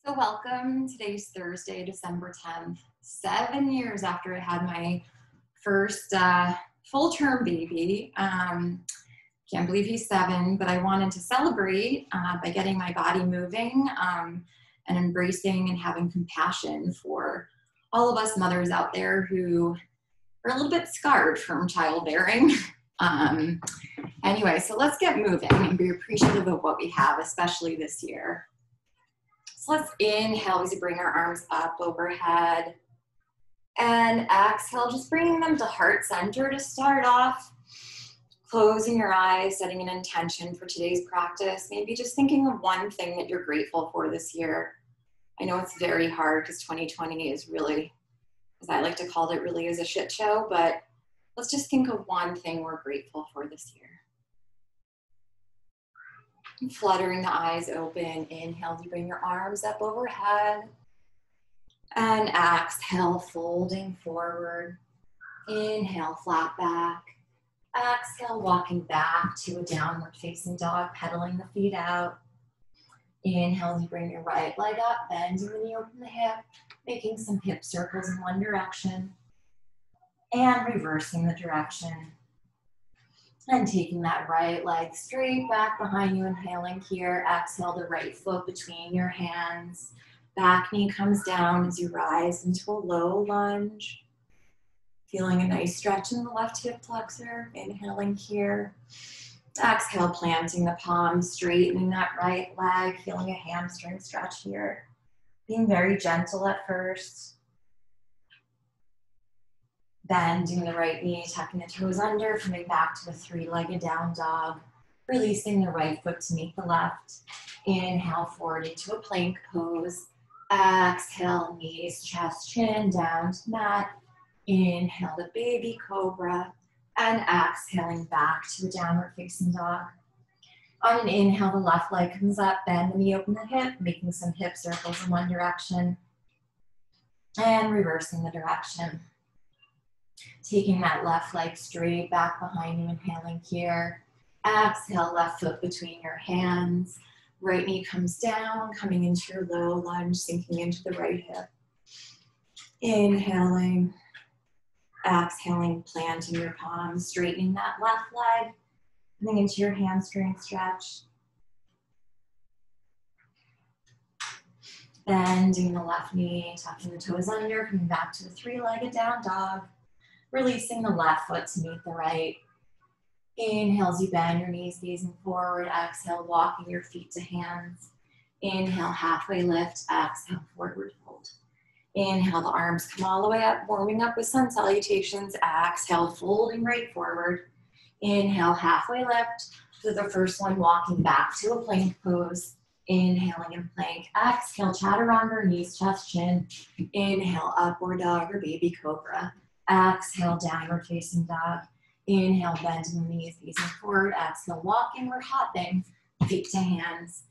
So welcome. Today's Thursday, December 10th, 7 years after I had my first full-term baby. Can't believe he's 7, but I wanted to celebrate by getting my body moving and embracing and having compassion for all of us mothers out there who are a little bit scarred from childbearing. Anyway, so let's get moving and be appreciative of what we have, especially this year. So let's inhale as we bring our arms up overhead, and exhale, just bringing them to heart center to start off. Closing your eyes, setting an intention for today's practice. Maybe just thinking of one thing that you're grateful for this year. I know it's very hard because 2020 is really, as I like to call it, really is a shit show, but let's just think of one thing we're grateful for this year. And fluttering the eyes open. Inhale, you bring your arms up overhead. And exhale, folding forward. Inhale, flat back. Exhale, walking back to a downward facing dog, pedaling the feet out. Inhale, you bring your right leg up, bend your knee, open the hip, making some hip circles in one direction. And reversing the direction. And taking that right leg straight back behind you, inhaling here. Exhale, the right foot between your hands. Back knee comes down as you rise into a low lunge. Feeling a nice stretch in the left hip flexor. Inhaling here. Exhale, planting the palms, straightening that right leg. Feeling a hamstring stretch here. Being very gentle at first. Bending the right knee, tucking the toes under, coming back to a three-legged down dog. Releasing the right foot to meet the left. Inhale forward into a plank pose. Exhale, knees, chest, chin, down to mat. Inhale the baby cobra. And exhaling back to a downward facing dog. On an inhale, the left leg comes up, bend the knee, open the hip, making some hip circles in one direction. And reversing the direction. Taking that left leg straight back behind you, inhaling here. Exhale, left foot between your hands. Right knee comes down, coming into your low lunge, sinking into the right hip. Inhaling. Exhaling, planting your palms, straightening that left leg. Coming into your hamstring stretch. Bending the left knee, tucking the toes under, coming back to the three-legged down dog. Releasing the left foot to meet the right. Inhale as you bend your knees, gazing forward. Exhale, walking your feet to hands. Inhale, halfway lift. Exhale, forward fold. Inhale, the arms come all the way up, warming up with sun salutations. Exhale, folding right forward. Inhale, halfway lift. For the first one, walking back to a plank pose. Inhaling in plank. Exhale, chaturanga, knees, chest, chin. Inhale, upward dog or baby cobra. Exhale, downward facing dog. Inhale, bending the knees, gazing forward. Exhale, walking or hopping, feet to hands.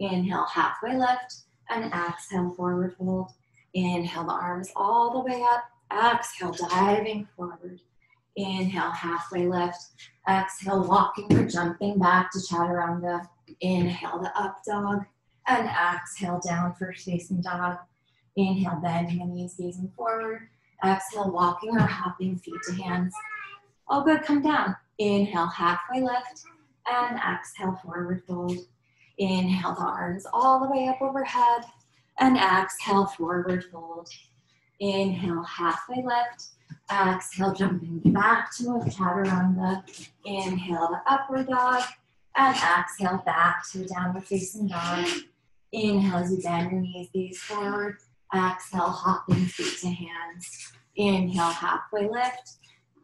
Inhale, halfway lift. And exhale, forward fold. Inhale, the arms all the way up. Exhale, diving forward. Inhale, halfway lift. Exhale, walking or jumping back to chaturanga. Inhale, the up dog. And exhale, down first facing dog. Inhale, bending the knees, gazing forward. Exhale, walking or hopping, feet to hands. All good, come down. Inhale, halfway lift. And exhale, forward fold. Inhale, the arms all the way up overhead. And exhale, forward fold. Inhale, halfway lift. Exhale, jumping back to a chaturanga. Inhale, the upward dog. And exhale, back to a downward facing dog. Inhale as you bend your knees, gaze forward. Exhale, hopping feet to hands. Inhale, halfway lift.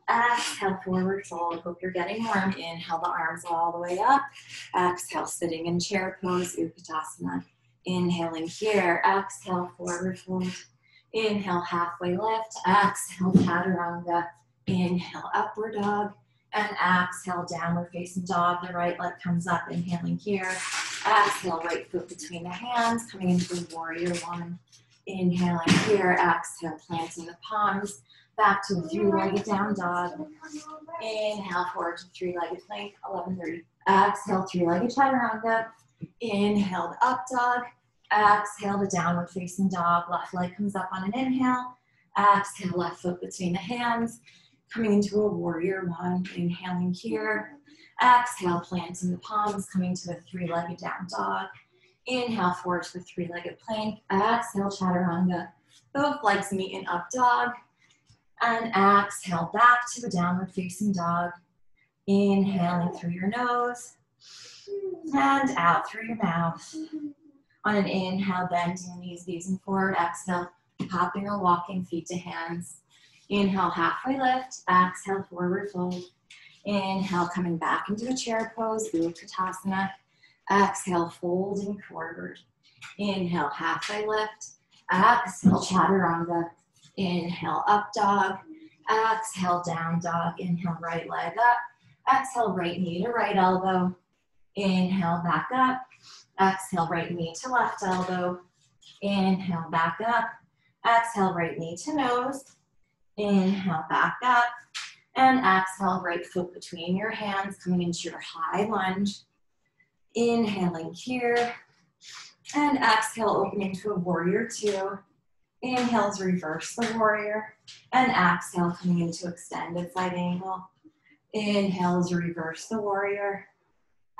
Exhale, forward fold. Hope you're getting warm. Inhale, the arms all the way up. Exhale, sitting in chair pose, Utkatasana. Inhaling here. Exhale, forward fold. Inhale, halfway lift. Exhale, chaturanga. Inhale, upward dog. And exhale, downward facing dog. The right leg comes up. Inhaling here. Exhale, right foot between the hands. Coming into warrior one. Inhaling here. Exhale, planting the palms. Back to a three-legged down dog. Inhale, forward to three-legged plank. 11:30. Exhale, three-legged chaturanga. Inhale, up dog. Exhale to downward facing dog. Left leg comes up on an inhale. Exhale, left foot between the hands. Coming into a warrior one. Inhaling here. Exhale, planting the palms. Coming to a three-legged down dog. Inhale, forward to a three-legged plank. Exhale, chaturanga. Both legs meet in up dog. And exhale, back to a downward facing dog. Inhaling through your nose. And out through your mouth. On an inhale, bend your knees, gazing forward. Exhale, hopping or walking, feet to hands. Inhale, halfway lift. Exhale, forward fold. Inhale, coming back into a chair pose, Utkatasana. Exhale, folding forward. Inhale, halfway lift. Exhale, chaturanga. Inhale, up dog. Exhale, down dog. Inhale, right leg up. Exhale, right knee to right elbow. Inhale, back up. Exhale, right knee to left elbow. Inhale, back up. Exhale, right knee to nose. Inhale, back up. And exhale, right foot between your hands, coming into your high lunge. Inhaling here. And exhale, opening to a warrior two. Inhale to reverse the warrior. And exhale, coming into extended side angle. Inhale to reverse the warrior.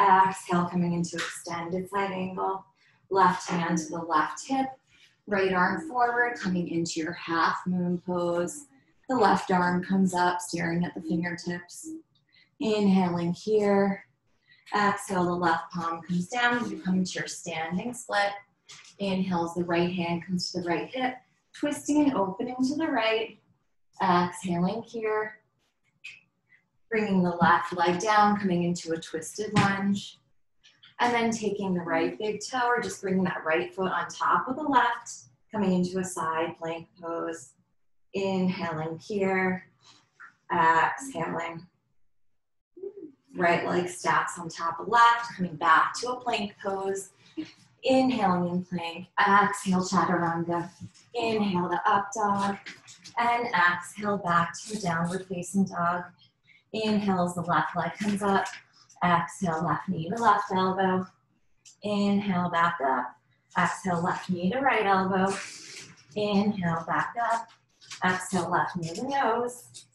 Exhale, coming into extended side angle. Left hand to the left hip. Right arm forward, coming into your half moon pose. The left arm comes up, staring at the fingertips. Inhaling here. Exhale, the left palm comes down as you come into your standing split. Inhales, the right hand comes to the right hip, twisting and opening to the right. Exhaling here. Bringing the left leg down, coming into a twisted lunge. And then taking the right big toe, or just bringing that right foot on top of the left, coming into a side plank pose. Inhaling here. Exhaling. Right leg stacks on top of left, coming back to a plank pose. Inhaling in plank. Exhale, chaturanga. Inhale to up dog. And exhale back to a downward facing dog. Inhale as the left leg comes up. Exhale, left knee to left elbow. Inhale, back up. Exhale, left knee to right elbow. Inhale, back up. Exhale, left knee to nose.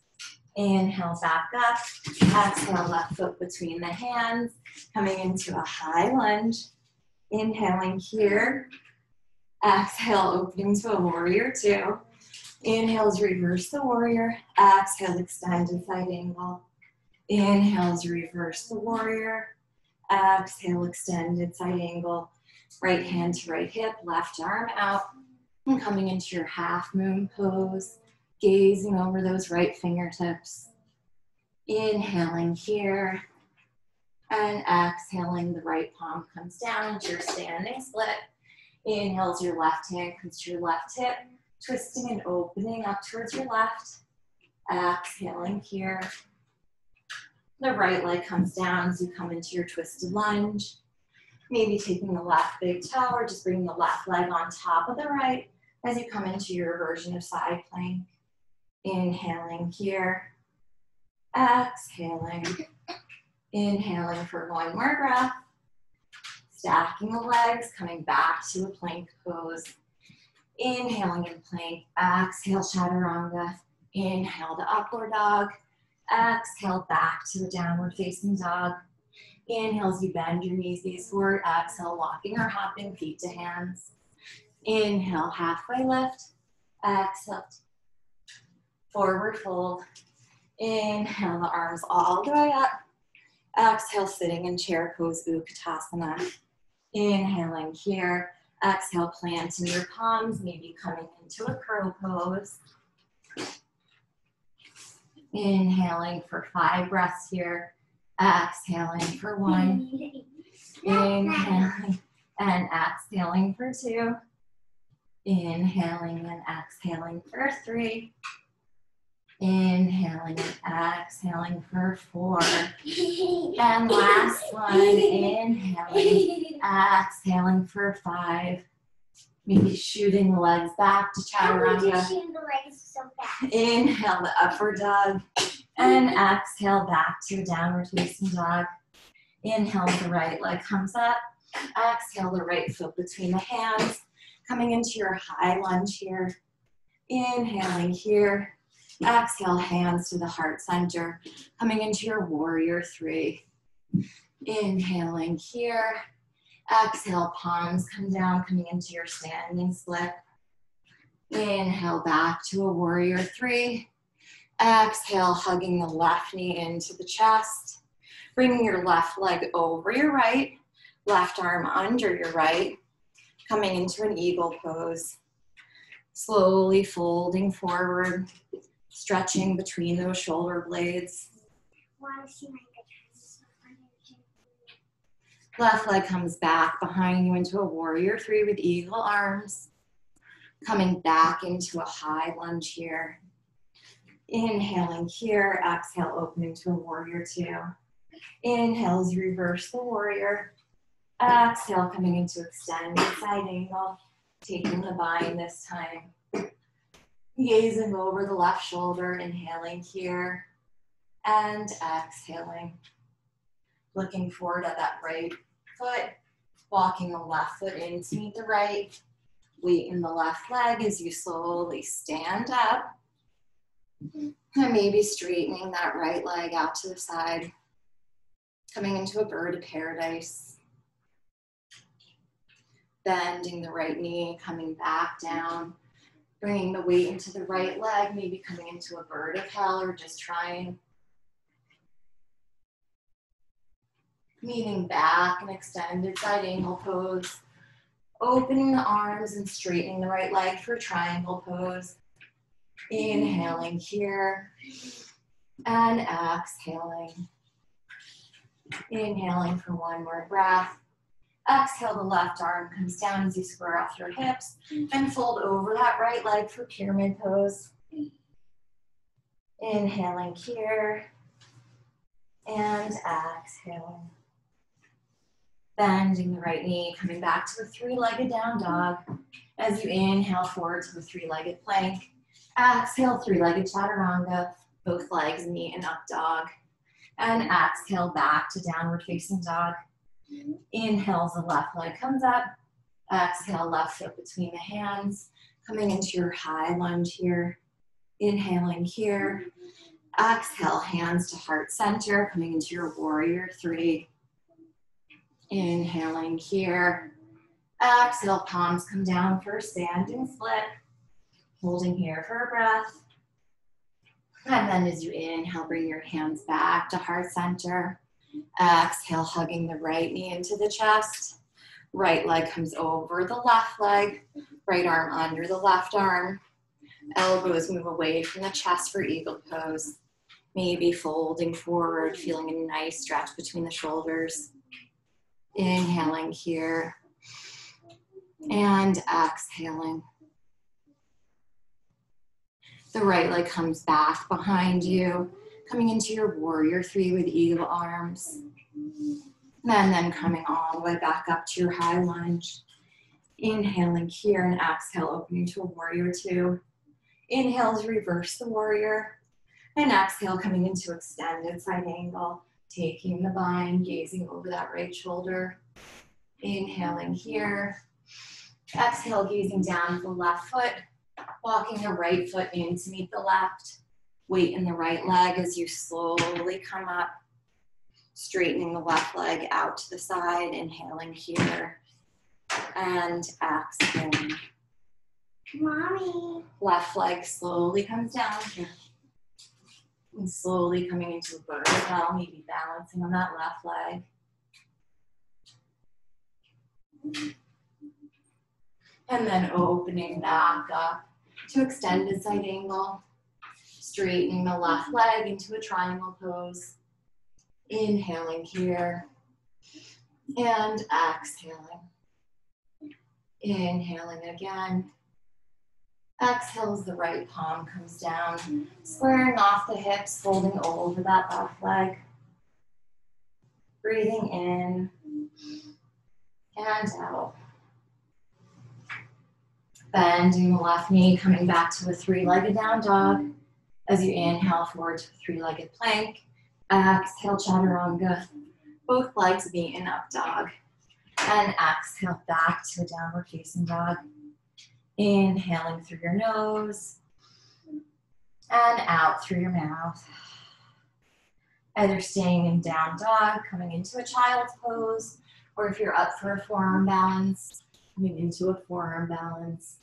Inhale, back up. Exhale, left foot between the hands. Coming into a high lunge. Inhaling here. Exhale, opening to a warrior two. Inhales, reverse the warrior. Exhale, extended side angle. Inhales, reverse the warrior. Exhale, extended side angle. Right hand to right hip, left arm out. And coming into your half moon pose. Gazing over those right fingertips. Inhaling here. And exhaling, the right palm comes down into your standing split. Inhales, your left hand comes to your left hip. Twisting and opening up towards your left. Exhaling here. The right leg comes down as you come into your twisted lunge. Maybe taking the left big toe or just bringing the left leg on top of the right as you come into your version of side plank. Inhaling here. Exhaling. Inhaling for one more breath. Stacking the legs, coming back to a plank pose. Inhaling in plank, exhale, chaturanga. Inhale to upward dog. Exhale, back to a downward facing dog. Inhale as you bend your knees, gaze forward. Exhale, walking or hopping, feet to hands. Inhale, halfway lift. Exhale, forward fold. Inhale, the arms all the way up. Exhale, sitting in chair pose, Utkatasana. Inhaling here. Exhale, planting your palms, maybe coming into a crow pose. Inhaling for 5 breaths here. Exhaling for 1. Inhaling and exhaling for 2. Inhaling and exhaling for 3. Inhaling and exhaling for 4. And last one, inhaling, exhaling for 5. Maybe shooting the legs back to chaturanga. Inhale the upward dog. And exhale back to a downward facing dog. Inhale, the right leg comes up. Exhale the right foot between the hands, coming into your high lunge here. Inhaling here. Exhale, hands to the heart center, coming into your warrior three. Inhaling here. Exhale, palms come down, coming into your standing split. Inhale back to a warrior three. Exhale, hugging the left knee into the chest. Bringing your left leg over your right, left arm under your right, coming into an eagle pose. Slowly folding forward, stretching between those shoulder blades. Left leg comes back behind you into a warrior three with eagle arms. Coming back into a high lunge here. Inhaling here, exhale, open into a warrior two. Inhale as you reverse the warrior. Exhale, coming into extended side angle. Taking the bind this time. Gazing over the left shoulder, inhaling here. And exhaling. Looking forward at that right foot. Walking the left foot in to meet the right. Weight in the left leg as you slowly stand up. And maybe straightening that right leg out to the side. Coming into a bird of paradise. Bending the right knee, coming back down. Bringing the weight into the right leg, maybe coming into a bird of hell or just trying. Leaning back and extended side angle pose. Opening the arms and straightening the right leg for triangle pose. Inhaling here and exhaling. Inhaling for one more breath. Exhale, the left arm comes down as you square off your hips and fold over that right leg for pyramid pose. Inhaling here and exhaling. Bending the right knee, coming back to a three-legged down dog. As you inhale forward to a three-legged plank. Exhale, three-legged chaturanga, both legs meet in up dog. And exhale back to downward facing dog. Inhale, the left leg comes up. Exhale, left foot between the hands. Coming into your high lunge here. Inhaling here. Exhale, hands to heart center, coming into your warrior three. Inhaling here. Exhale, palms come down for a standing split. Holding here for a breath. And then as you inhale, bring your hands back to heart center. Exhale, hugging the right knee into the chest. Right leg comes over the left leg. Right arm under the left arm. Elbows move away from the chest for eagle pose. Maybe folding forward, feeling a nice stretch between the shoulders. Inhaling here. And exhaling. The right leg comes back behind you, coming into your warrior three with eagle arms. And then coming all the way back up to your high lunge. Inhaling here and exhale, opening to a warrior two. Inhale to reverse the warrior. And exhale, coming into extended side angle. Taking the bind, gazing over that right shoulder. Inhaling here. Exhale, gazing down at the left foot. Walking the right foot in to meet the left. Weight in the right leg as you slowly come up. Straightening the left leg out to the side. Inhaling here. And exhaling. Mommy. Left leg slowly comes down here. And slowly coming into a bird of hell, maybe balancing on that left leg. And then opening back up to extended side angle. Straightening the left leg into a triangle pose. Inhaling here. And exhaling. Inhaling again. Exhale as the right palm comes down. Squaring off the hips, folding over that left leg. Breathing in and out. Bending the left knee, coming back to a three-legged down dog. As you inhale forward to a three-legged plank. Exhale, chaturanga. Both legs meet in up dog. And exhale back to a downward facing dog. Inhaling through your nose and out through your mouth. Either staying in down dog, coming into a child's pose, or if you're up for a forearm balance, coming into a forearm balance.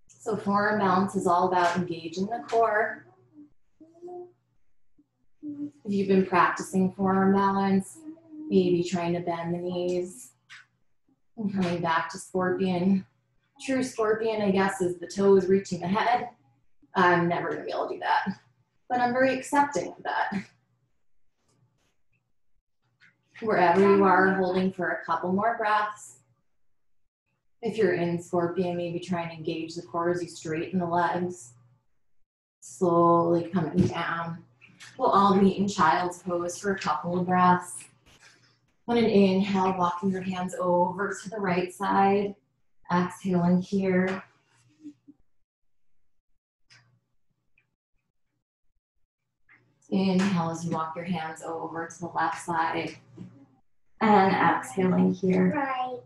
So forearm balance is all about engaging the core. If you've been practicing forearm balance, maybe trying to bend the knees and coming back to scorpion. True scorpion, I guess, is the toes reaching the head. I'm never gonna be able to do that, but I'm very accepting of that. Wherever you are, holding for a couple more breaths. If you're in scorpion, maybe try and engage the core as you straighten the legs. Slowly coming down. We'll all meet in child's pose for a couple of breaths. On an inhale, walking your hands over to the right side. Exhaling here. Inhale as you walk your hands over to the left side. And exhaling here. Right.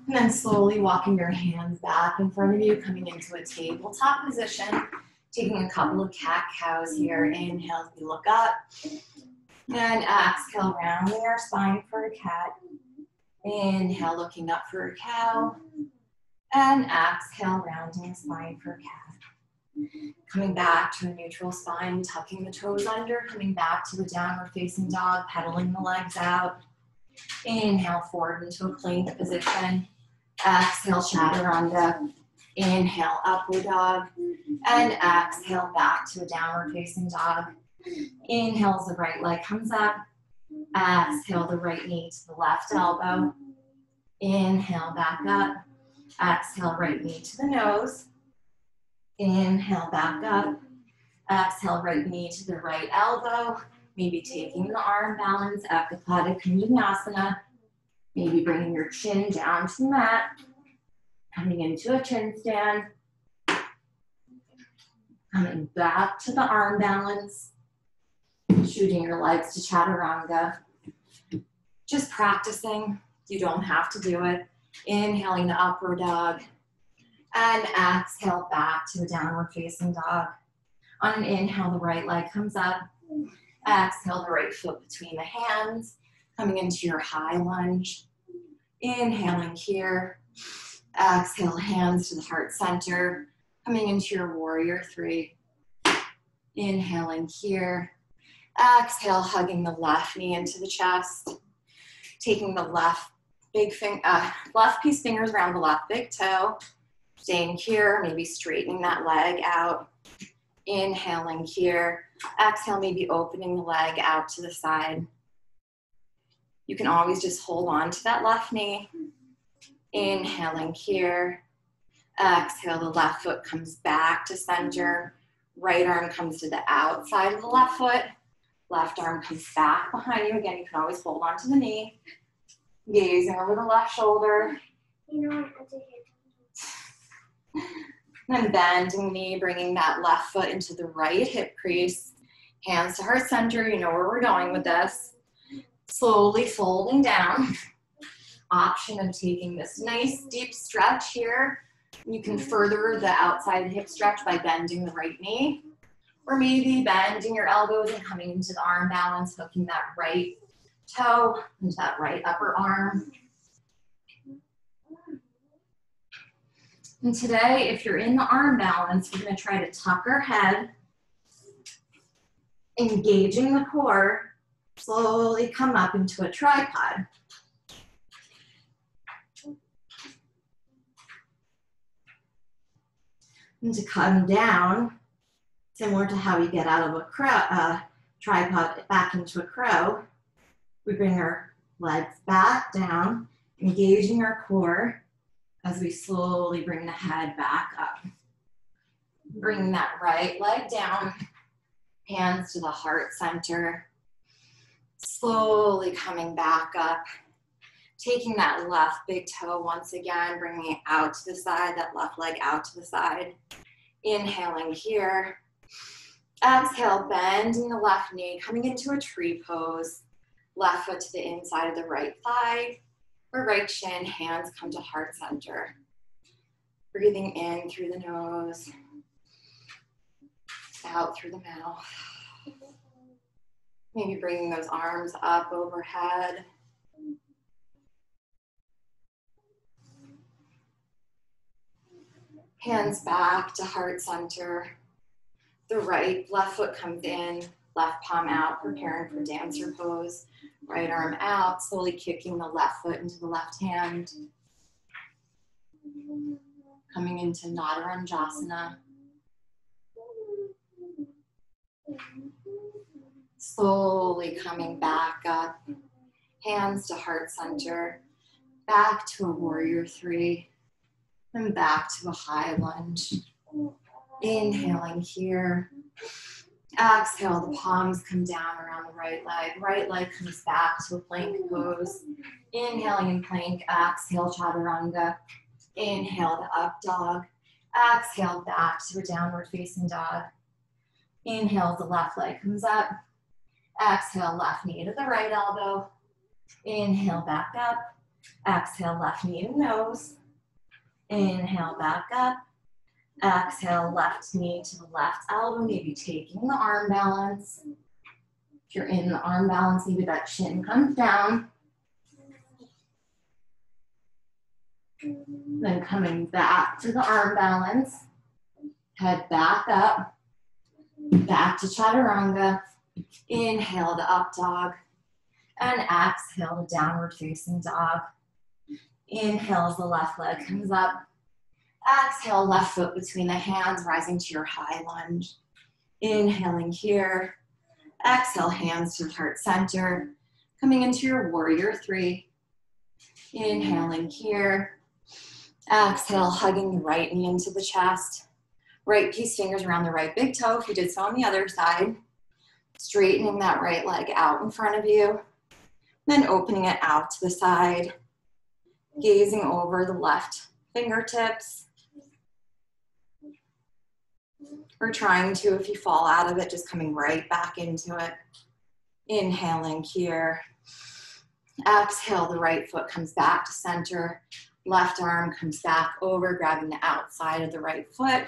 And then slowly walking your hands back in front of you, coming into a tabletop position, taking a couple of cat-cows here. Inhale as we look up. And exhale, rounding our spine for a cat. Inhale, looking up for a cow. And exhale, rounding the spine for a cat. Coming back to a neutral spine, tucking the toes under, coming back to a downward facing dog, pedaling the legs out. Inhale, forward into a plank position. Exhale, chaturanga. Inhale, upward dog. And exhale, back to a downward facing dog. Inhale as the right leg comes up. Exhale, the right knee to the left elbow. Inhale, back up. Exhale, right knee to the nose. Inhale, back up. Exhale, right knee to the right elbow. Maybe taking the arm balance, Ekapada Kundanasana. Maybe bringing your chin down to the mat. Coming into a chin stand. Coming back to the arm balance. Shooting your legs to chaturanga. Just practicing. You don't have to do it. Inhaling the upward dog. And exhale back to a downward facing dog. On an inhale, the right leg comes up. Exhale, the right foot between the hands. Coming into your high lunge. Inhaling here. Exhale, hands to the heart center. Coming into your warrior three. Inhaling here. Exhale, hugging the left knee into the chest. Taking the left piece fingers around the left big toe. Staying here, maybe straightening that leg out. Inhaling here. Exhale, maybe opening the leg out to the side. You can always just hold on to that left knee. Inhaling here. Exhale, the left foot comes back to center. Right arm comes to the outside of the left foot. Left arm comes back behind you. Again, you can always hold on to the knee. Gazing over the left shoulder. You know what? Then bending the knee, bringing that left foot into the right hip crease. Hands to heart center. You know where we're going with this. Slowly folding down. Option of taking this nice deep stretch here. You can further the outside hip stretch by bending the right knee. Or maybe bending your elbows and coming into the arm balance, hooking that right toe into that right upper arm. And today, if you're in the arm balance, we're going to try to tuck our head, engaging the core, slowly come up into a tripod. And to come down, similar to how you get out of a tripod back into a crow, we bring our legs back down, engaging our core as we slowly bring the head back up. Bring that right leg down, hands to the heart center. Slowly coming back up. Taking that left big toe once again, bringing it out to the side, that left leg out to the side. Inhaling here. Exhale, bending the left knee, coming into a tree pose. Left foot to the inside of the right thigh or right shin, hands come to heart center. Breathing in through the nose, out through the mouth. Maybe bringing those arms up overhead. Hands back to heart center. The left foot comes in, left palm out, preparing for dancer pose. Right arm out, slowly kicking the left foot into the left hand. Coming into Nadaranjasana. Slowly coming back up, hands to heart center, back to a warrior three, and back to a high lunge. Inhaling here. Exhale, the palms come down around the right leg comes back to a plank pose. Inhaling in plank, exhale, chaturanga. Inhale to up dog. Exhale back to a downward facing dog. Inhale, the left leg comes up. Exhale, left knee to the right elbow. Inhale, back up. Exhale, left knee to nose. Inhale, back up. Exhale, left knee to the left elbow, maybe taking the arm balance. If you're in the arm balance, maybe that shin comes down. Then coming back to the arm balance. Head back up. Back to chaturanga. Inhale to up dog. And exhale to downward facing dog. Inhale as the left leg comes up. Exhale, left foot between the hands, rising to your high lunge. Inhaling here. Exhale, hands to heart center. Coming into your warrior three. Inhaling here. Exhale, hugging the right knee into the chest. Right peace fingers around the right big toe if you did so on the other side. Straightening that right leg out in front of you. Then opening it out to the side. Gazing over the left fingertips. Or trying to, if you fall out of it, just coming right back into it. Inhaling here. Exhale, the right foot comes back to center. Left arm comes back over, grabbing the outside of the right foot.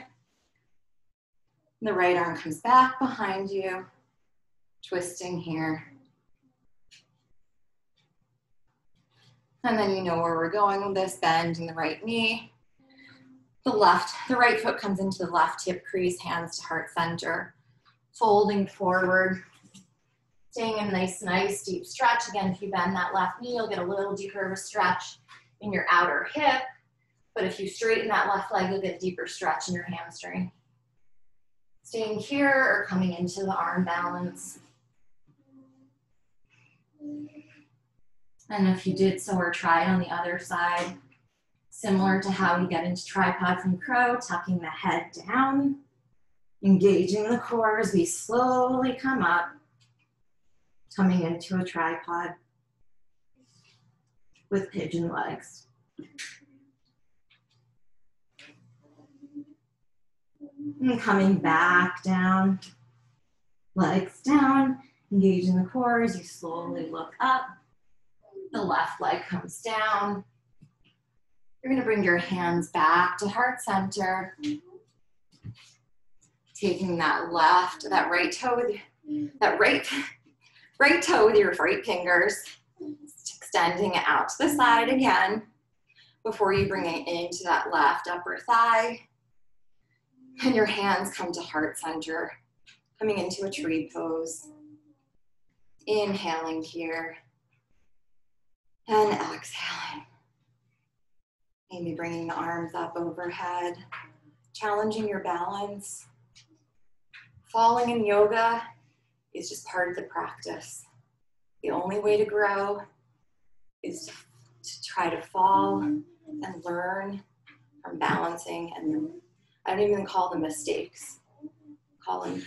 The right arm comes back behind you. Twisting here. And then you know where we're going with this, bending the right knee. The right foot comes into the left hip crease, hands to heart center. Folding forward. Staying in a nice deep stretch. Again, if you bend that left knee, you'll get a little deeper of a stretch in your outer hip. But if you straighten that left leg, you'll get a deeper stretch in your hamstring. Staying here or coming into the arm balance. And if you did so or tried on the other side, similar to how we get into tripod from crow, tucking the head down, engaging the core as we slowly come up, coming into a tripod with pigeon legs. And coming back down, legs down, engaging the core as you slowly look up. The left leg comes down. You're going to bring your hands back to heart center. Taking that right toe with your right fingers. Extending it out to the side again before you bring it into that left upper thigh. And your hands come to heart center, coming into a tree pose. Inhaling here. And exhaling. Maybe bringing the arms up overhead, challenging your balance. Falling in yoga is just part of the practice. The only way to grow is to try to fall and learn from balancing. And I don't even call them mistakes. Call them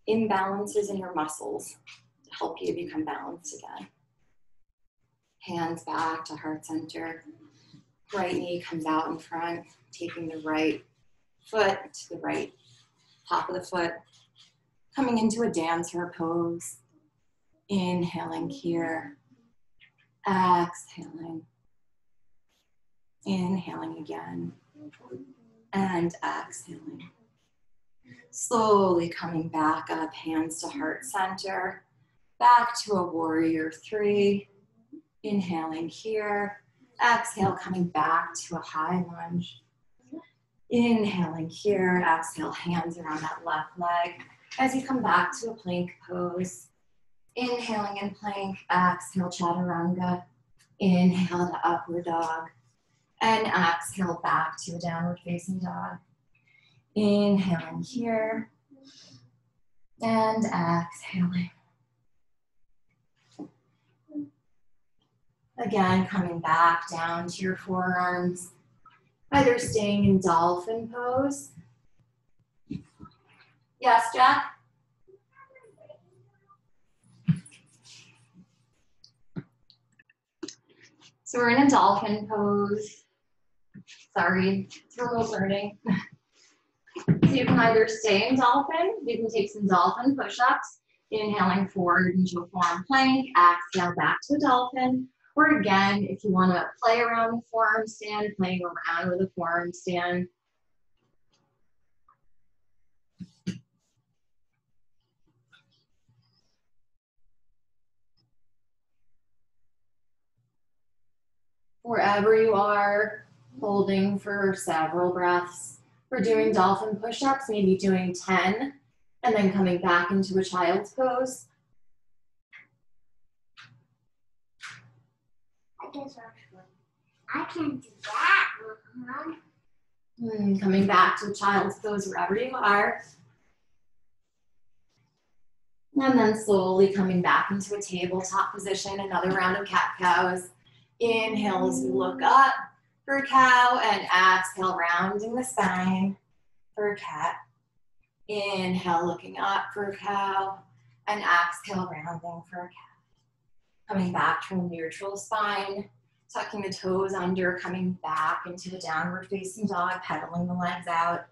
imbalances in your muscles. help you become balanced again. Hands back to heart center. Right knee comes out in front, taking the right foot to the right top of the foot. Coming into a dancer pose. Inhaling here. Exhaling. Inhaling again. And exhaling. Slowly coming back up, hands to heart center. Back to a warrior three. Inhaling here. Exhale, coming back to a high lunge. Inhaling here. Exhale, hands around that left leg. As you come back to a plank pose. Inhaling in plank. Exhale, chaturanga. Inhale to upward dog. And exhale back to a downward facing dog. Inhaling here. And exhaling. Again, coming back down to your forearms, either staying in dolphin pose. Yes, Jack? So we're in a dolphin pose. Sorry, it's remote learning. So you can either stay in dolphin, you can take some dolphin push-ups, inhaling forward into a forearm plank, exhale back to a dolphin. Or again, if you want to play around the forearm stand, playing around with a forearm stand. Wherever you are, holding for several breaths. We're doing dolphin push-ups, maybe doing 10, and then coming back into a child's pose. I can't do that, Mom. Coming back to a child's pose wherever you are. And then slowly coming back into a tabletop position, another round of cat-cows. Inhale as you look up for cow, and exhale, rounding the spine for cat. Inhale, looking up for cow, and exhale, rounding for cat. Coming back to a neutral spine, tucking the toes under, coming back into the downward facing dog, pedaling the legs out.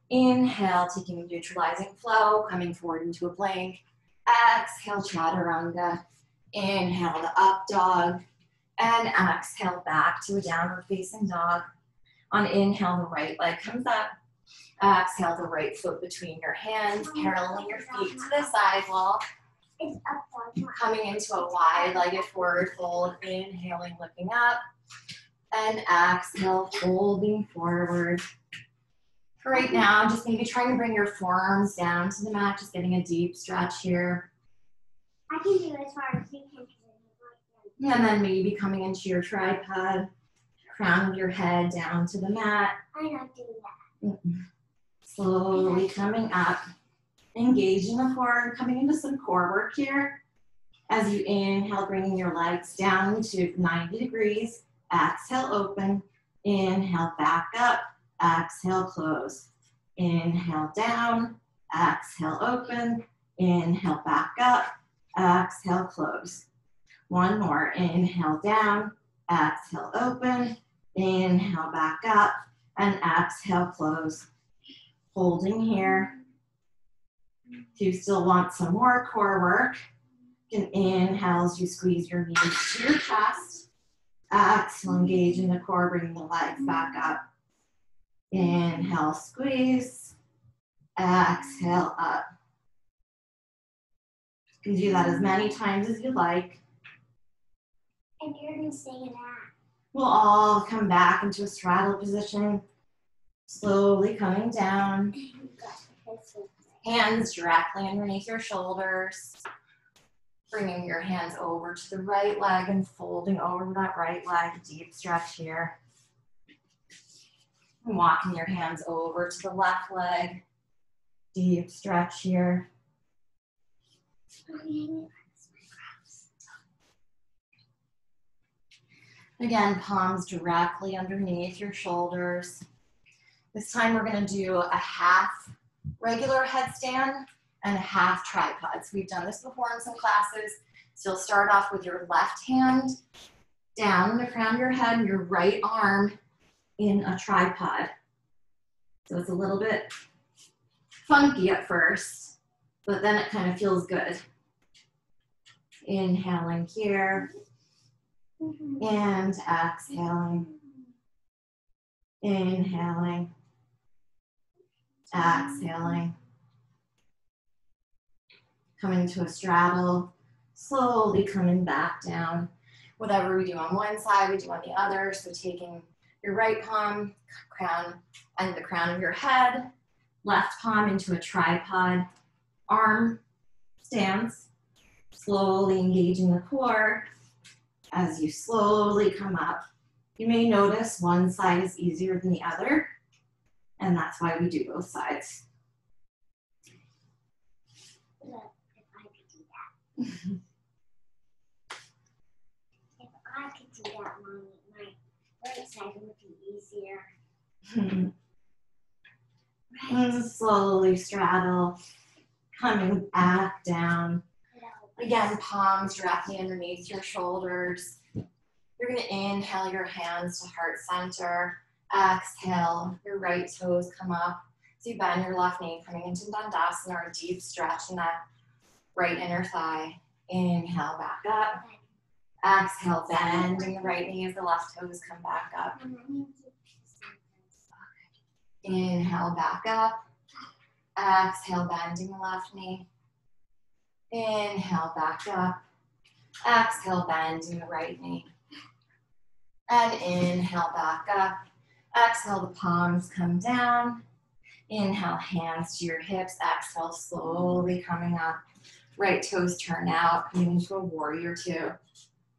Inhale, taking a neutralizing flow, coming forward into a plank. Exhale, chaturanga. Inhale to up dog. And exhale back to a downward facing dog. On inhale, the right leg comes up. Exhale, the right foot between your hands, paralleling your feet to the side wall. Coming into a wide-legged forward fold, inhaling, looking up. And exhale, folding forward. For right now, just maybe trying to bring your forearms down to the mat, just getting a deep stretch here. I can do as far as you can. And then maybe coming into your tripod, crown of your head down to the mat. I don't do that. Slowly coming up, engaging the core, coming into some core work here. As you inhale, bringing your legs down to 90 degrees. Exhale, open. Inhale, back up. Exhale, close. Inhale, down. Exhale, open. Inhale, back up. Exhale, close. One more. Inhale, down. Exhale, open. Inhale, back up. And exhale, close. Holding here. If you still want some more core work, you can inhale as you squeeze your knees to your chest. Exhale, engage in the core, bringing the legs back up. Inhale, squeeze. Exhale, up. You can do that as many times as you like. And you're going to stay in that. We'll all come back into a straddle position. Slowly coming down. Hands directly underneath your shoulders. Bringing your hands over to the right leg and folding over that right leg. Deep stretch here. And walking your hands over to the left leg. Deep stretch here. Again, palms directly underneath your shoulders. This time we're going to do a half regular headstand and half tripods. We've done this before in some classes. So you'll start off with your left hand down the crown of your head and your right arm in a tripod. So it's a little bit funky at first, but then it kind of feels good. Inhaling here and exhaling. Inhaling, exhaling. Coming to a straddle, slowly coming back down. Whatever we do on one side, we do on the other. So taking your right palm, crown, and the crown of your head, left palm into a tripod, arm stands, slowly engaging the core as you slowly come up. You may notice one side is easier than the other, and that's why we do both sides. Look, if I could do that. If I could do that, Mommy, my right side would be easier. And slowly straddle, coming back down. Again, palms directly underneath your shoulders. You're going to inhale your hands to heart center. Exhale, your right toes come up. So you bend your left knee, coming into Dandasana, or a deep stretch in that right inner thigh. Inhale, back up. Exhale, bending the right knee as the left toes come back up. Inhale, back up. Exhale, bending the left knee. Inhale, back up. Exhale, bending the right knee. And inhale, back up. Exhale, the palms come down. Inhale, hands to your hips. Exhale, slowly coming up. Right toes turn out, coming into a warrior two.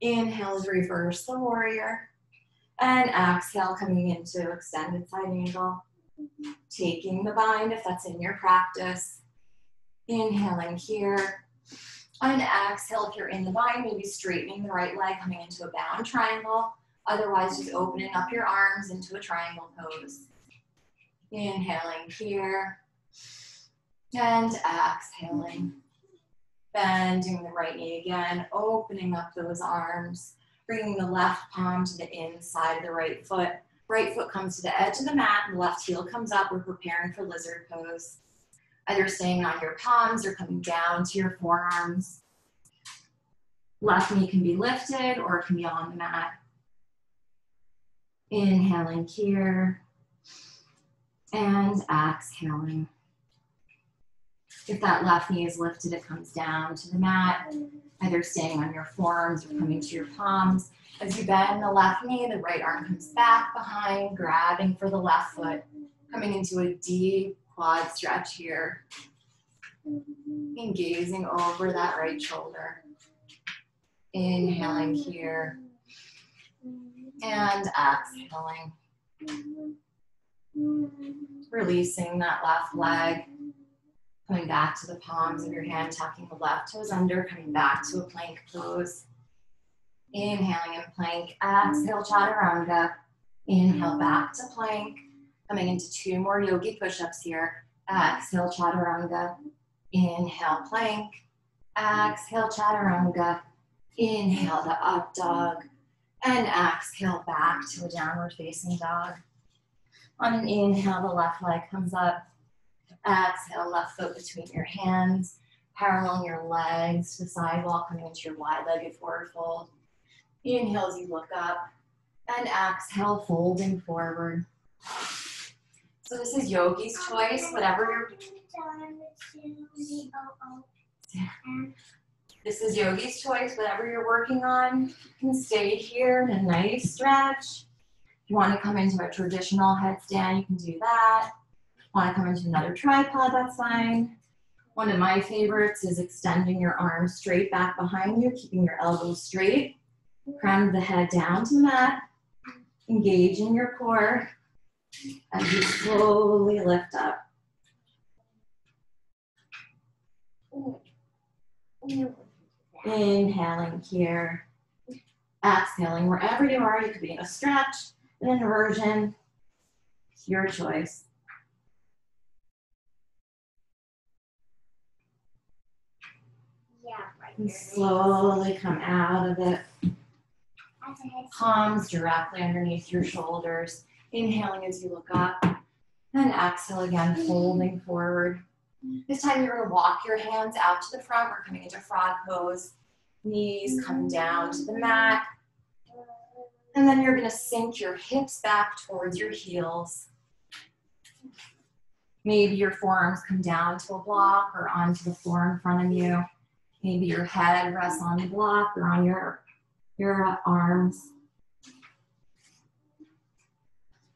Inhale, reverse the warrior. And exhale, coming into extended side angle. Taking the bind if that's in your practice. Inhaling here. And exhale, if you're in the bind, maybe straightening the right leg, coming into a bound triangle. Otherwise, just opening up your arms into a triangle pose. Inhaling here. And exhaling. Bending the right knee again, opening up those arms. Bringing the left palm to the inside of the right foot. Right foot comes to the edge of the mat, and the left heel comes up. We're preparing for lizard pose. Either staying on your palms or coming down to your forearms. Left knee can be lifted or it can be on the mat. Inhaling here and exhaling. If that left knee is lifted, it comes down to the mat, either staying on your forearms or coming to your palms. As you bend the left knee, the right arm comes back behind, grabbing for the left foot, coming into a deep quad stretch here. And gazing over that right shoulder. Inhaling here. And exhaling. Releasing that left leg. Coming back to the palms of your hand, tucking the left toes under, coming back to a plank pose. Inhaling in plank, exhale chaturanga. Inhale back to plank. Coming into two more yogi push-ups here. Exhale chaturanga. Inhale plank. Exhale chaturanga. Inhale to up dog. And exhale back to a downward facing dog. On an inhale, the left leg comes up. Exhale, left foot between your hands, paralleling your legs to the sidewall, coming into your wide-legged forward fold. Inhale as you look up, and exhale, folding forward. So this is yogi's choice, whatever this is yogi's choice, whatever you're working on. You can stay here in a nice stretch. If you want to come into a traditional headstand, you can do that. Want to come into another tripod, that's fine. One of my favorites is extending your arms straight back behind you, keeping your elbows straight. Crown of the head down to the mat. Engaging your core as you slowly lift up. Inhaling here. Exhaling wherever you are. You could be in a stretch, an inversion. It's your choice. And slowly come out of it. Palms directly underneath your shoulders. Inhaling as you look up. And exhale again, folding forward. This time you're going to walk your hands out to the front. We're coming into frog pose. Knees come down to the mat. And then you're going to sink your hips back towards your heels. Maybe your forearms come down to a block or onto the floor in front of you. Maybe your head rests on the block or on your arms.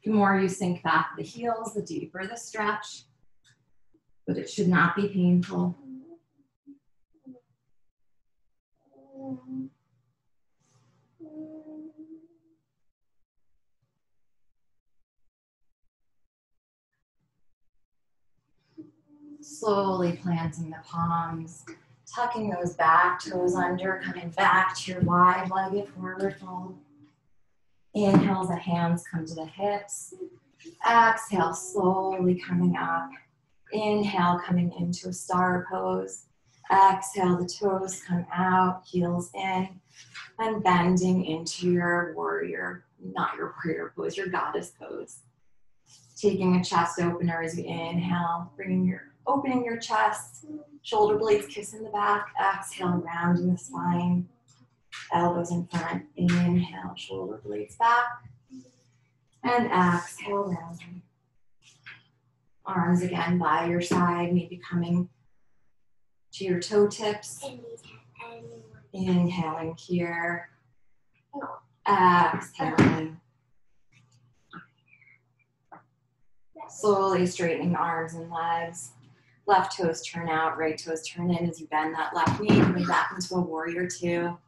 The more you sink back the heels, the deeper the stretch. But it should not be painful. Slowly planting the palms, tucking those back toes under, coming back to your wide-legged forward fold. Inhale, the hands come to the hips. Exhale, slowly coming up. Inhale, coming into a star pose. Exhale, the toes come out, heels in, and bending into your warrior, not your warrior pose, your goddess pose. Taking a chest opener as you inhale, opening your chest, shoulder blades kissing the back. Exhale, rounding the spine, elbows in front. Inhale, shoulder blades back, and exhale, rounding. Arms again by your side, maybe coming to your toe tips. Inhaling here. Exhaling. Slowly straightening arms and legs. Left toes turn out, right toes turn in as you bend that left knee, coming back into a warrior two.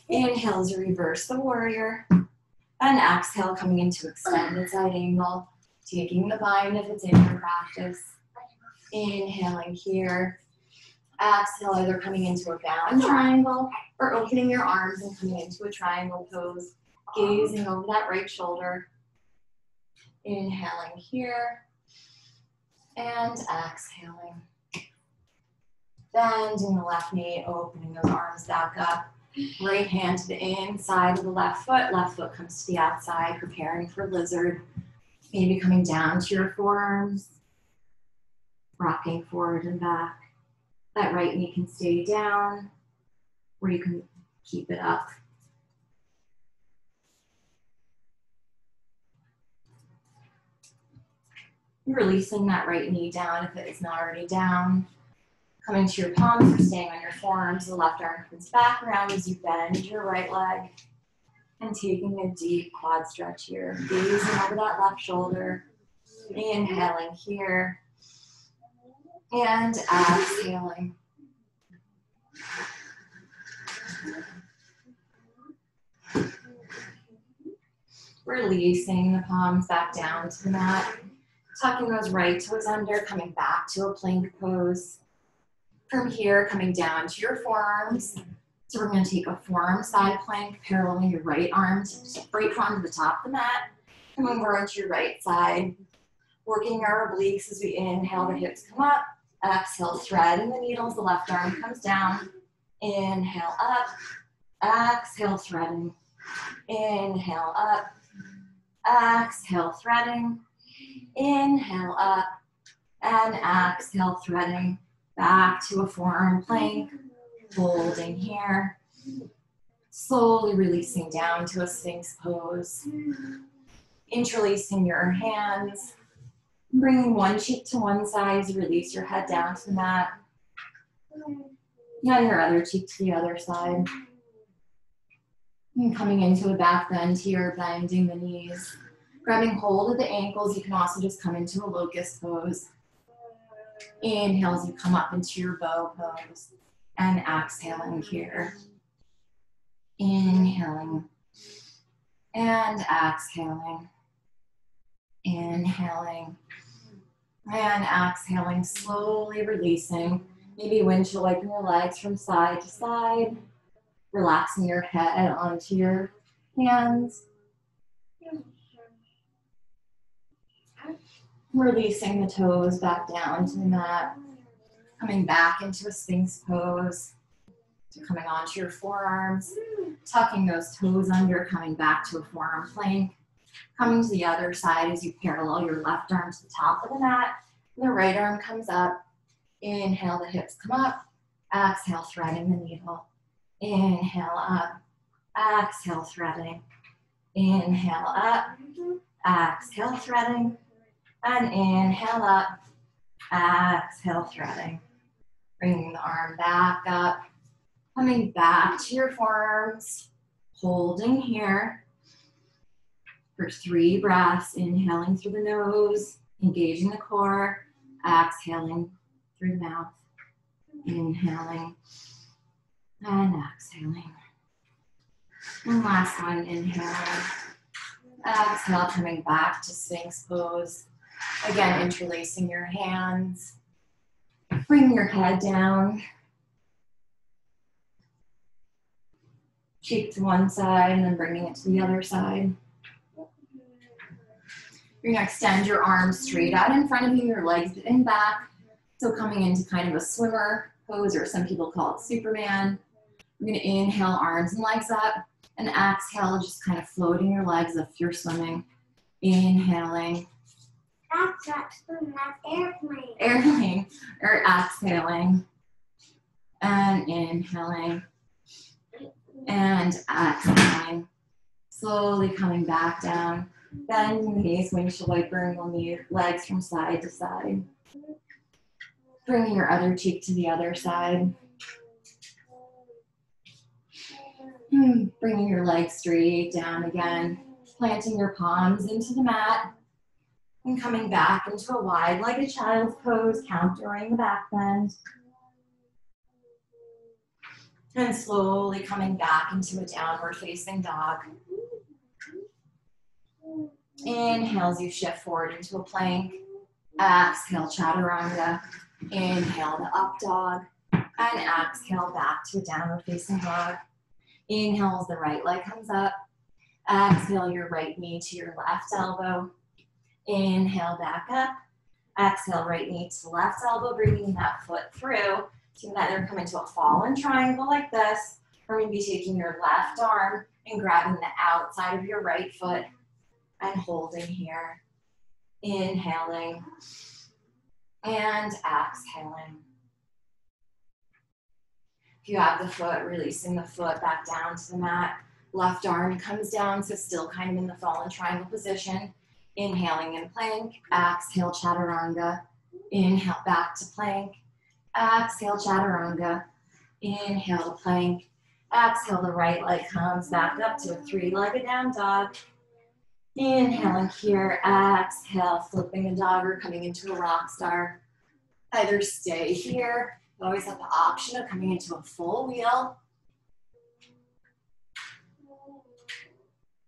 Inhale as you reverse the warrior. And exhale, coming into extended side angle. Taking the bind if it's in your practice. Inhaling here. Exhale, either coming into a bound triangle or opening your arms and coming into a triangle pose. Gazing over that right shoulder. Inhaling here. And exhaling. Bending the left knee, opening those arms back up. Right hand to the inside of the left foot comes to the outside, preparing for lizard. Maybe coming down to your forearms, rocking forward and back. That right knee can stay down, or you can keep it up. Releasing that right knee down if it is not already down. Coming to your palms or staying on your forearms. The left arm comes back around as you bend your right leg. And taking a deep quad stretch here. Gazing over that left shoulder. Inhaling here. And exhaling. Releasing the palms back down to the mat. Tucking those right toes under, coming back to a plank pose. From here, coming down to your forearms. So we're going to take a forearm side plank, paralleling your right arm right onto the top of the mat. And then we're onto your right side. Working our obliques as we inhale, the hips come up. Exhale, threading the needles, the left arm comes down. Inhale up. Exhale, threading. Inhale up. Exhale, threading. Inhale up. And exhale, threading. Back to a forearm plank. Holding here. Slowly releasing down to a Sphinx pose. Interlacing your hands. Bringing one cheek to one side as you release your head down to the mat. And your other cheek to the other side. And coming into a back bend here, bending the knees. Grabbing hold of the ankles, you can also just come into a locust pose. Inhale as you come up into your bow pose. And exhaling here. Inhaling. And exhaling. Inhaling. And exhaling, slowly releasing. Maybe windshield wiping your legs from side to side. Relaxing your head onto your hands. Releasing the toes back down to the mat. Coming back into a Sphinx pose. So coming onto your forearms, tucking those toes under, coming back to a forearm plank. Coming to the other side as you parallel your left arm to the top of the mat. And the right arm comes up. Inhale, the hips come up. Exhale, threading the needle. Inhale, up. Exhale, threading. Inhale, up. Exhale, threading. And inhale, up. Exhale, threading. Bringing the arm back up. Coming back to your forearms. Holding here for 3 breaths. Inhaling through the nose. Engaging the core. Exhaling through the mouth. Inhaling and exhaling. And last one, inhaling. Exhale, coming back to Sphinx pose. Again, interlacing your hands. Bring your head down. Cheek to one side and then bringing it to the other side. You're gonna extend your arms straight out in front of you, your legs in back. So coming into kind of a swimmer pose, or some people call it Superman. You're gonna inhale, arms and legs up, and exhale, just kind of floating your legs if you're swimming. Inhaling. That's not swim, that's airplane. Airplane, or exhaling. And inhaling. And exhaling. Slowly coming back down. Bend your knees, windshield wipering will need legs from side to side. Bringing your other cheek to the other side. Bringing your legs straight down again. Planting your palms into the mat. And coming back into a wide-legged child's pose, countering the back bend. And slowly coming back into a downward facing dog. Inhale as you shift forward into a plank. Exhale, chaturanga. Inhale to up dog. And exhale back to a downward facing dog. Inhale as the right leg comes up. Exhale your right knee to your left elbow. Inhale back up. Exhale right knee to the left elbow, bringing that foot through. So you can either come into a fallen triangle like this, or maybe taking your left arm and grabbing the outside of your right foot and holding here. Inhaling and exhaling. If you have the foot, releasing the foot back down to the mat. Left arm comes down, so still kind of in the fallen triangle position. Inhaling in plank. Exhale, chaturanga. Inhale back to plank. Exhale, chaturanga. Inhale to plank. Exhale, the right leg comes back up to a 3-legged down dog. Inhaling here, exhale, flipping a dog or coming into a rock star. Either stay here, you always have the option of coming into a full wheel.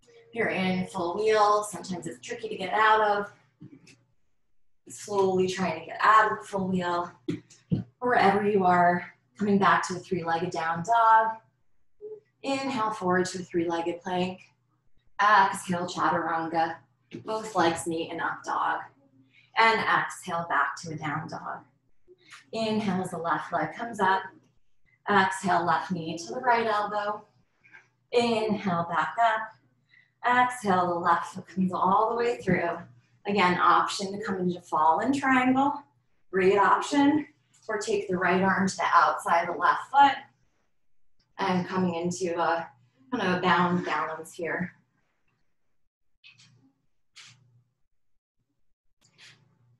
If you're in full wheel, sometimes it's tricky to get out of. Slowly trying to get out of the full wheel. Wherever you are, coming back to a 3-legged down dog. Inhale forward to a 3-legged plank. Exhale, chaturanga. Both legs meet in up dog. And exhale back to a down dog. Inhale as the left leg comes up. Exhale, left knee to the right elbow. Inhale, back up. Exhale, the left foot comes all the way through. Again, option to come into fallen triangle. Great option. Or take the right arm to the outside of the left foot. And coming into a kind of a bound balance here.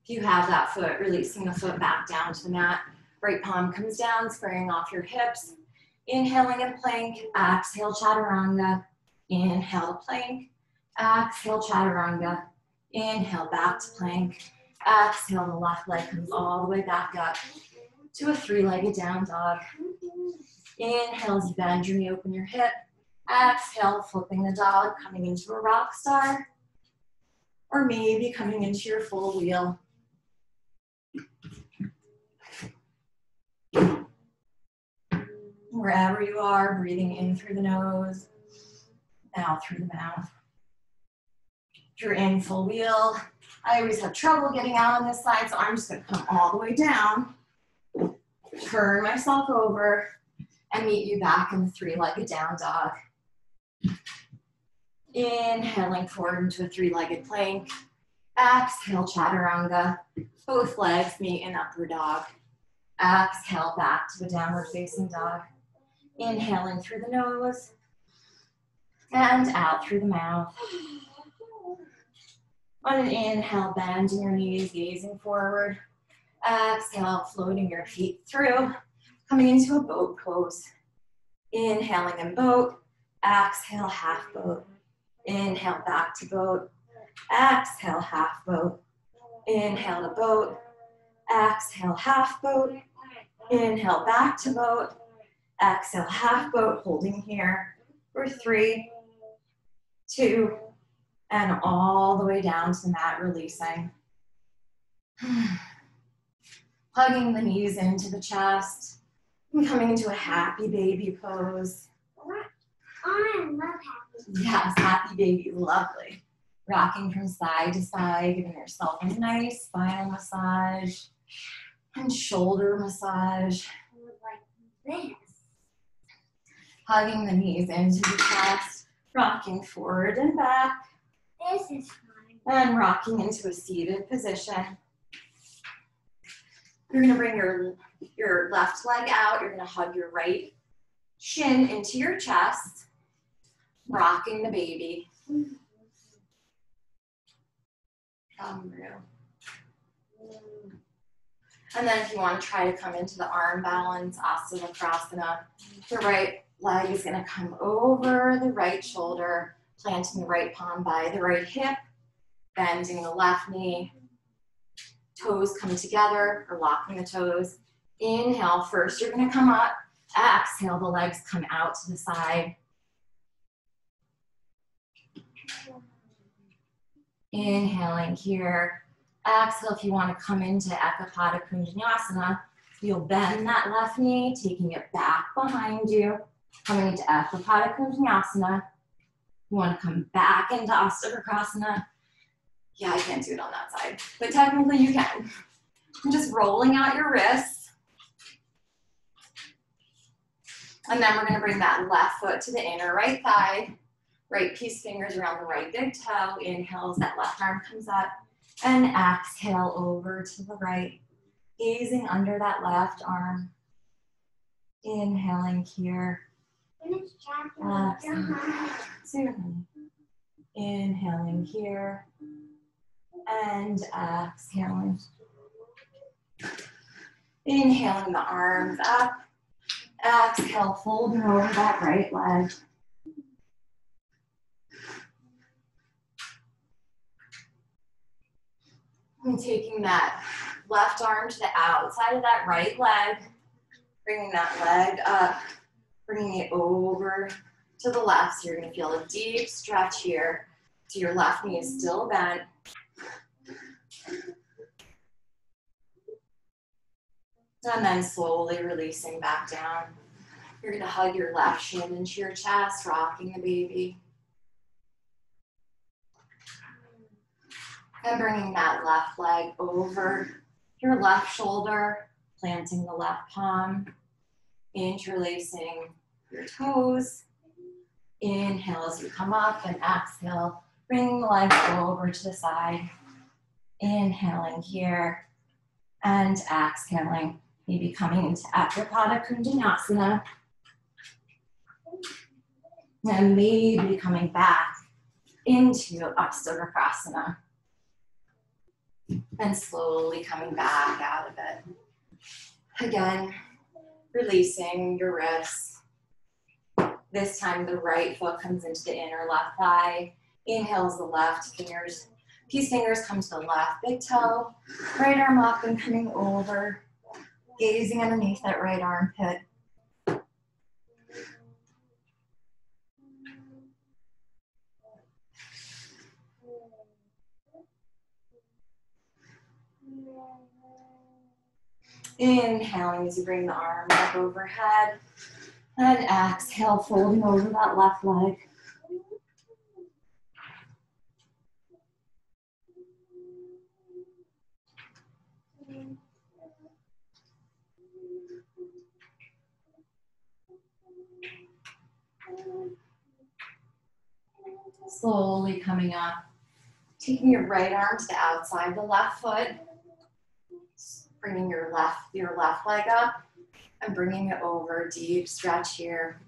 If you have that foot, releasing the foot back down to the mat. Right palm comes down, squaring off your hips. Inhaling in plank, exhale, chaturanga. Inhale to plank, exhale, chaturanga. Inhale back to plank. Exhale, the left leg comes all the way back up to a 3-legged down dog. Inhale as you bend your knee, open your hip. Exhale, flipping the dog, coming into a rock star. Or maybe coming into your full wheel. Wherever you are, breathing in through the nose, out through the mouth. If you're in full wheel, I always have trouble getting out on this side, so I'm just gonna come all the way down, turn myself over, and meet you back in the three-legged down dog. Inhaling forward into a three-legged plank. Exhale, chaturanga. Both legs meet in upward dog. Exhale, back to the downward facing dog. Inhaling through the nose and out through the mouth. On an inhale, bending your knees, gazing forward. Exhale, floating your feet through, coming into a boat pose. Inhaling in boat. Exhale, half boat. Inhale, back to boat. Exhale, half boat. Inhale to boat. Exhale, half boat. Inhale, back to boat. Exhale, half boat, holding here for 3, 2, and all the way down to the mat, releasing. Hugging the knees into the chest and coming into a happy baby pose. I love happy. Yes, happy baby, lovely. Rocking from side to side, giving yourself a nice spinal massage and shoulder massage. Like this. Hugging the knees into the chest, rocking forward and back, This is fun. and rocking into a seated position. You're gonna bring your left leg out. You're gonna hug your right shin into your chest, rocking the baby. Come through. And then if you want to try to come into the arm balance, Asana, the right leg is going to come over the right shoulder, planting the right palm by the right hip, bending the left knee, toes come together, or locking the toes. Inhale, first you're going to come up. Exhale, the legs come out to the side. Inhaling here. Exhale, if you want to come into Ekapada Kunjanyasana, you'll bend that left knee, taking it back behind you, coming into Ekapada Kunjanyasana. You want to come back into Asana. Yeah, I can't do it on that side, but technically you can. And just rolling out your wrists. And then we're going to bring that left foot to the inner right thigh. Right peace fingers around the right big toe. Inhale as that left arm comes up. And exhale over to the right. Gazing under that left arm. Inhaling here. Exhaling. Inhaling here. And exhaling. Inhaling the arms up. Exhale, folding over that right leg. And taking that left arm to the outside of that right leg, bringing that leg up, bringing it over to the left. So you're going to feel a deep stretch here. So your left knee is still bent. And then slowly releasing back down. You're going to hug your left shin into your chest, rocking the baby. And bringing that left leg over your left shoulder, planting the left palm, interlacing your toes. Inhale as you come up and exhale, bringing the leg over to the side. Inhaling here and exhaling, maybe coming into Ekapada Kunjanyasana. And maybe coming back into Asana. And slowly coming back out of it. Again, releasing your wrists. This time the right foot comes into the inner left thigh. Inhales the left fingers. Peace fingers come to the left big toe. Right arm up and coming over. Gazing underneath that right armpit. Inhaling as you bring the arm up overhead. And exhale, folding over that left leg. Slowly coming up. Taking your right arm to the outside of the left foot. Bringing your left leg up and bringing it over. Deep stretch here.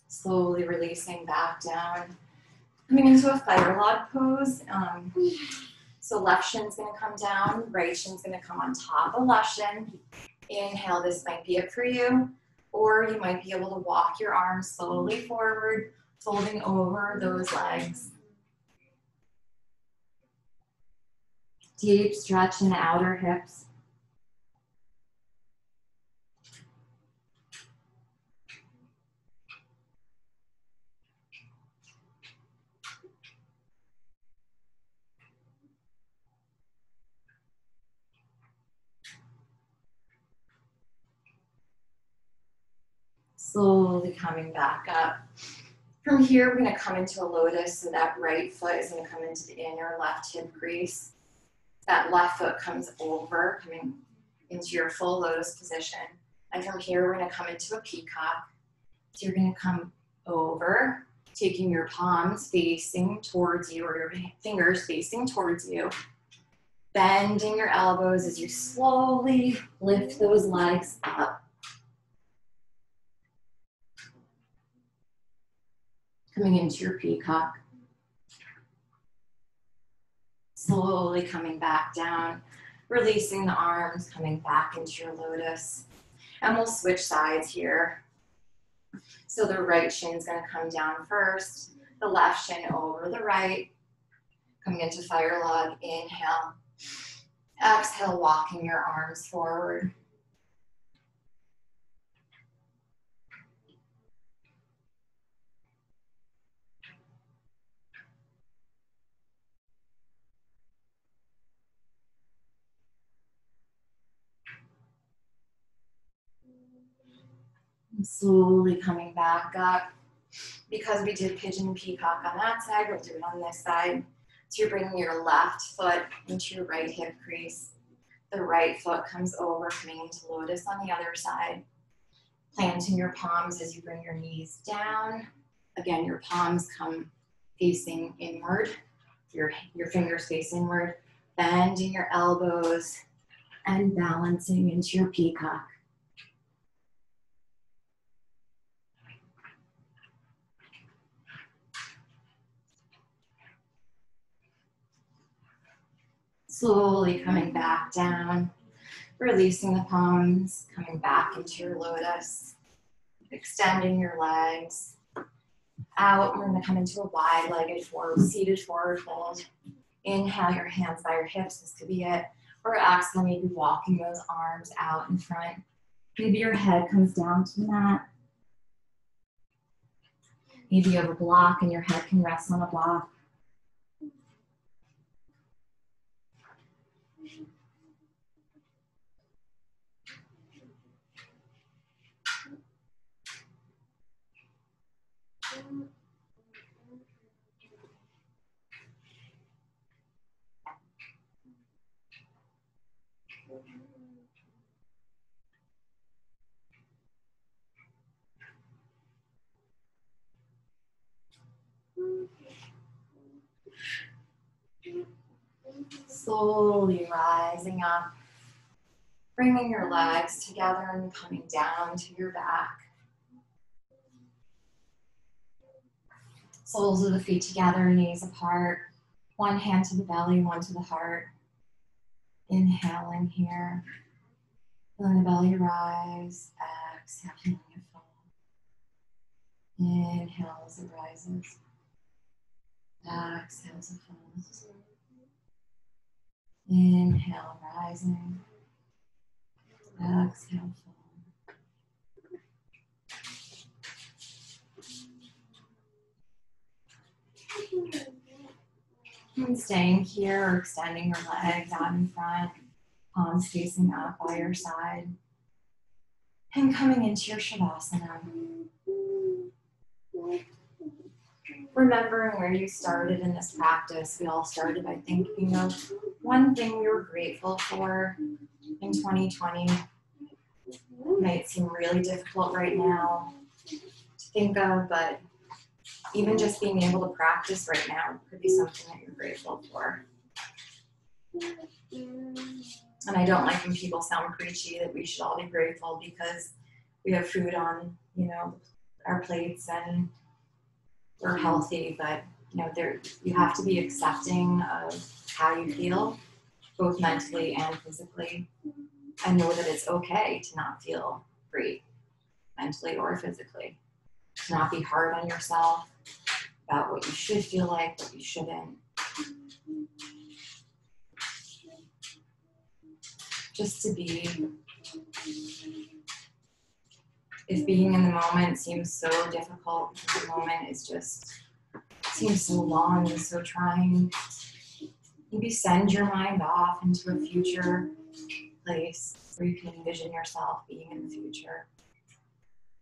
Slowly releasing back down. Coming into a fire log pose. So left shin's gonna come down, right shin's gonna come on top of left shin. Inhale, this might be it for you. Or you might be able to walk your arms slowly forward, folding over those legs. Deep stretch in the outer hips. Slowly coming back up. From here, we're gonna come into a lotus, so that right foot is gonna come into the inner left hip crease. That left foot comes over, coming into your full lotus position. And from here, we're gonna come into a peacock. So you're gonna come over, taking your palms facing towards you, or your fingers facing towards you. Bending your elbows as you slowly lift those legs up. Coming into your peacock. Slowly coming back down, releasing the arms, coming back into your lotus. And we'll switch sides here. So the right shin is gonna come down first, the left shin over the right. Coming into fire log, inhale. Exhale, walking your arms forward. And slowly coming back up. Because we did pigeon and peacock on that side, we'll do it on this side. So you're bringing your left foot into your right hip crease. The right foot comes over, coming into lotus on the other side. Planting your palms as you bring your knees down. Again, your palms come facing inward. Your fingers face inward. Bending your elbows and balancing into your peacock. Slowly coming back down, releasing the palms, coming back into your lotus, extending your legs out. We're gonna come into a wide-legged seated forward fold. Inhale your hands by your hips, this could be it. Or exhale, maybe walking those arms out in front. Maybe your head comes down to the mat. Maybe you have a block and your head can rest on a block. Slowly rising up, bringing your legs together and coming down to your back. Soles of the feet together, knees apart. One hand to the belly, one to the heart. Inhaling here. Feeling the belly rise. Exhale, feeling it fall. Inhale as it rises. Exhale as it falls. Inhale, rising. Exhale, fall. And staying here or extending your legs out in front, palms facing up by your side. And coming into your Shavasana. remembering where you started in this practice. We all started by thinking of one thing we were grateful for in 2020. It might seem really difficult right now to think of, but even just being able to practice right now could be something that you're grateful for. And I don't like when people sound preachy that we should all be grateful because we have food on, our plates and we're healthy, but you have to be accepting of how you feel, both mentally and physically, and know that it's okay to not feel great mentally or physically. To not be hard on yourself about what you should feel like, what you shouldn't. Just to be, if being in the moment seems so difficult, the moment is just, seems so long and so trying, maybe send your mind off into a future place where you can envision yourself being in the future.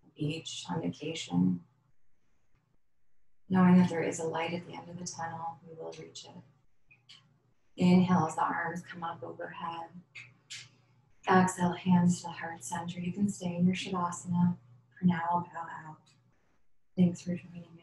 A beach, on vacation, knowing that there is a light at the end of the tunnel, we will reach it. Inhale as the arms come up overhead. Exhale, hands to the heart center. You can stay in your Shavasana. For now, I'll bow out. Thanks for joining me.